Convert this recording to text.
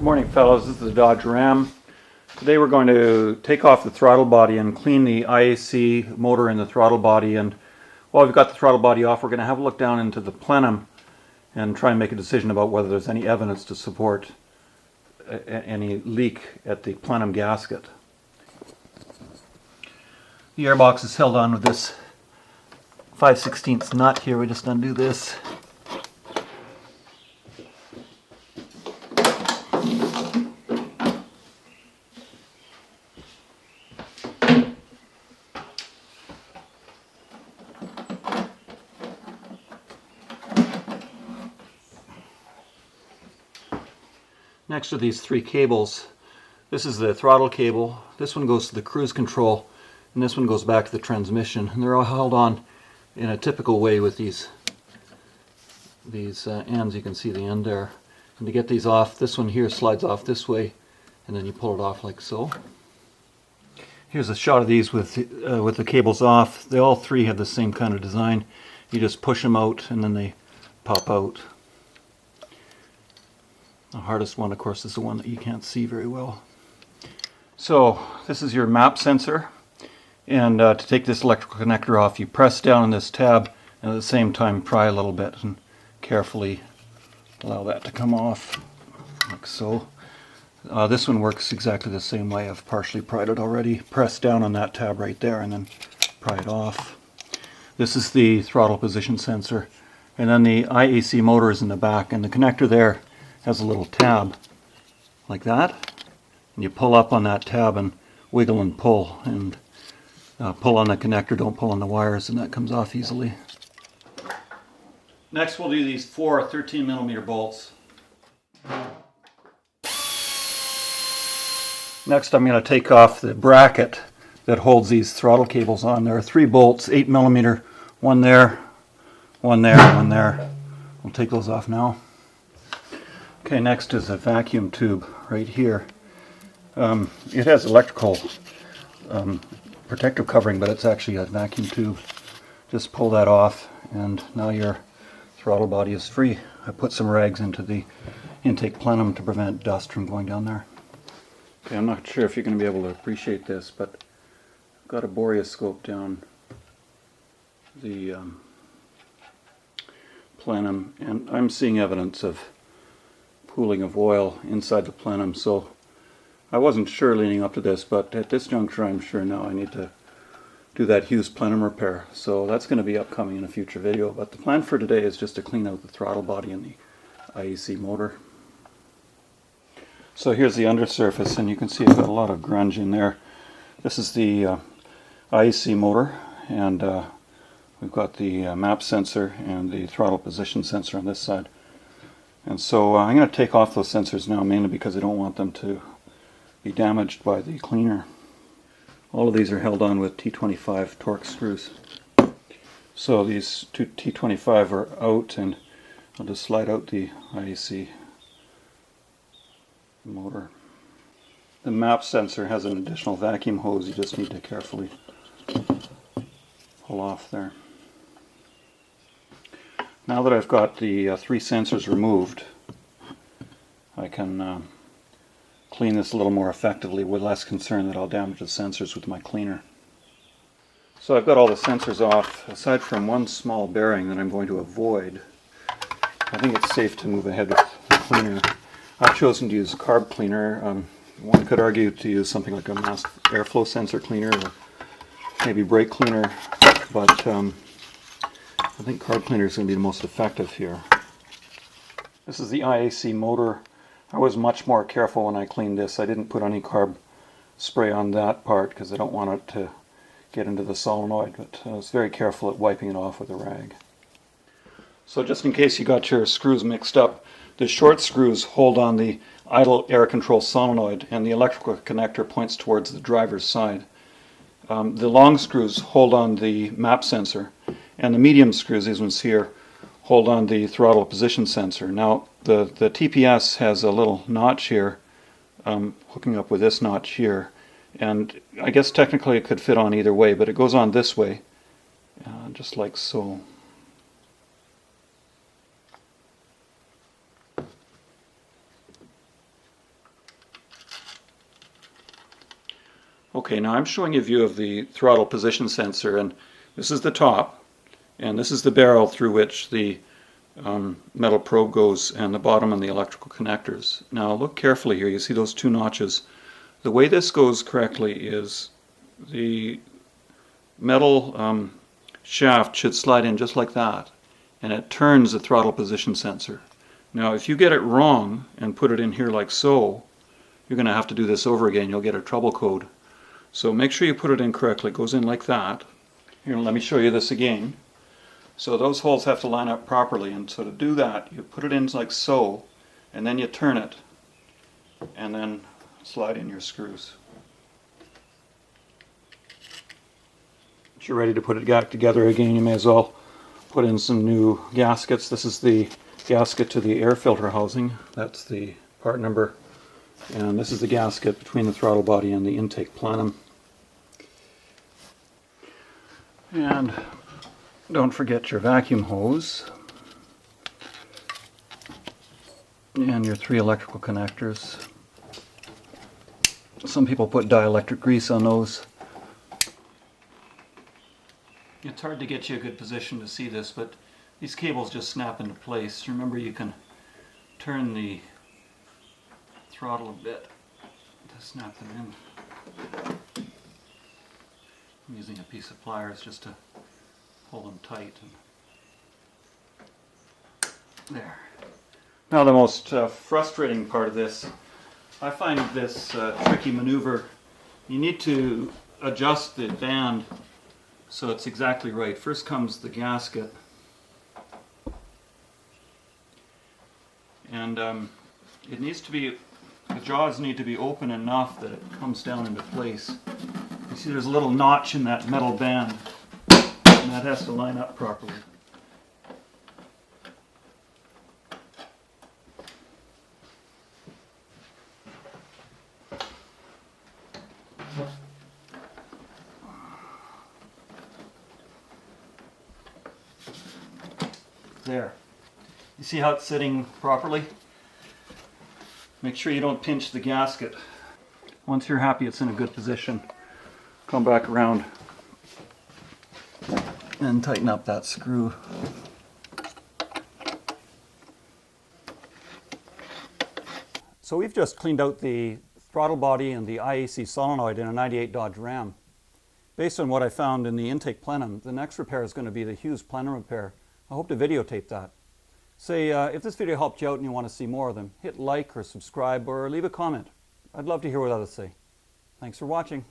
Good morning, fellows. This is the Dodge Ram. Today we're going to take off the throttle body and clean the Iac motor in the throttle body. And while we've got the throttle body off, we're going to have a look down into the plenum and try and make a decision about whether there's any evidence to support any leak at the plenum gasket. The airbox is held on with this 5/16 nut here. We just undo this. Next are these three cables. This is the throttle cable, this one goes to the cruise control, and this one goes back to the transmission. And they're all held on in a typical way with these ends. You can see the end there. And to get these off, this one here slides off this way, and then you pull it off like so. Here's a shot of these with the cables off. They all three have the same kind of design. You just push them out and then they pop out. The hardest one, of course, is the one that you can't see very well. So this is your map sensor, and to take this electrical connector off, you press down on this tab and at the same time pry a little bit and carefully allow that to come off like so. This one works exactly the same way. I've partially pried it already. Press down on that tab right there and then pry it off. This is the throttle position sensor, and then the Iac motor is in the back, and the connector there has a little tab like that, and you pull up on that tab and wiggle and pull, and pull on the connector, don't pull on the wires, and that comes off easily. Next we'll do these four 13mm bolts. Next I'm going to take off the bracket that holds these throttle cables on. There are three bolts, 8mm, one there, one there, one there. We'll take those off now. Okay, next is a vacuum tube right here. It has electrical protective covering, but it's actually a vacuum tube. Just pull that off and now your throttle body is free. I put some rags into the intake plenum to prevent dust from going down there. Okay, I'm not sure if you're going to be able to appreciate this, but I've got a boreoscope down the plenum, and I'm seeing evidence of pooling of oil inside the plenum. So I wasn't sure leading up to this, but at this juncture I'm sure now I need to do that Hughes plenum repair. So that's going to be upcoming in a future video, but the plan for today is just to clean out the throttle body and the Iac motor. So here's the undersurface, and you can see I've got a lot of grunge in there. This is the Iac motor, and we've got the map sensor and the throttle position sensor on this side. And so I'm going to take off those sensors now, mainly because I don't want them to be damaged by the cleaner. All of these are held on with T25 Torx screws. So these two T25 are out, and I'll just slide out the Iac motor. The map sensor has an additional vacuum hose you just need to carefully pull off there. Now that I've got the three sensors removed, I can clean this a little more effectively with less concern that I'll damage the sensors with my cleaner. So I've got all the sensors off, aside from one small bearing that I'm going to avoid. I think it's safe to move ahead with the cleaner. I've chosen to use carb cleaner. One could argue to use something like a mass airflow sensor cleaner or maybe brake cleaner, but I think carb cleaner is going to be the most effective here. This is the Iac motor. I was much more careful when I cleaned this. I didn't put any carb spray on that part because I don't want it to get into the solenoid, but I was very careful at wiping it off with a rag. So just in case you got your screws mixed up, the short screws hold on the idle air control solenoid, and the electrical connector points towards the driver's side. The long screws hold on the map sensor, and the medium screws, these ones here, hold on the throttle position sensor. Now the TPS has a little notch here, hooking up with this notch here, and I guess technically it could fit on either way, but it goes on this way, just like so. Okay, now I'm showing you a view of the throttle position sensor, and this is the top, and this is the barrel through which the metal probe goes, and the bottom and the electrical connectors. Now look carefully here, you see those two notches. The way this goes correctly is the metal shaft should slide in just like that, and it turns the throttle position sensor. Now if you get it wrong and put it in here like so, you're going to have to do this over again. You'll get a trouble code. So make sure you put it in correctly. It goes in like that. Here, let me show you this again. So those holes have to line up properly, and so to do that you put it in like so, and then you turn it and then slide in your screws. Once you're ready to put it back together again, you may as well put in some new gaskets. This is the gasket to the air filter housing. That's the part number. And this is the gasket between the throttle body and the intake plenum. And don't forget your vacuum hose and your 3 electrical connectors. Some people put dielectric grease on those. It's hard to get you a good position to see this, but these cables just snap into place. Remember, you can turn the throttle a bit to snap them in. I'm using a piece of pliers just to hold them tight. And there. Now the most frustrating part of this, I find this tricky maneuver. You need to adjust the band so it's exactly right. First comes the gasket, and it needs to be, the jaws need to be open enough that it comes down into place. You see there's a little notch in that metal band, and that has to line up properly. There. You see how it's sitting properly? Make sure you don't pinch the gasket. Once you're happy it's in a good position, come back around and tighten up that screw. So we've just cleaned out the throttle body and the IAC solenoid in a 98 Dodge Ram. Based on what I found in the intake plenum, the next repair is going to be the Hughes plenum repair. I hope to videotape that. Say, if this video helped you out and you want to see more of them, hit like or subscribe or leave a comment. I'd love to hear what others say. Thanks for watching.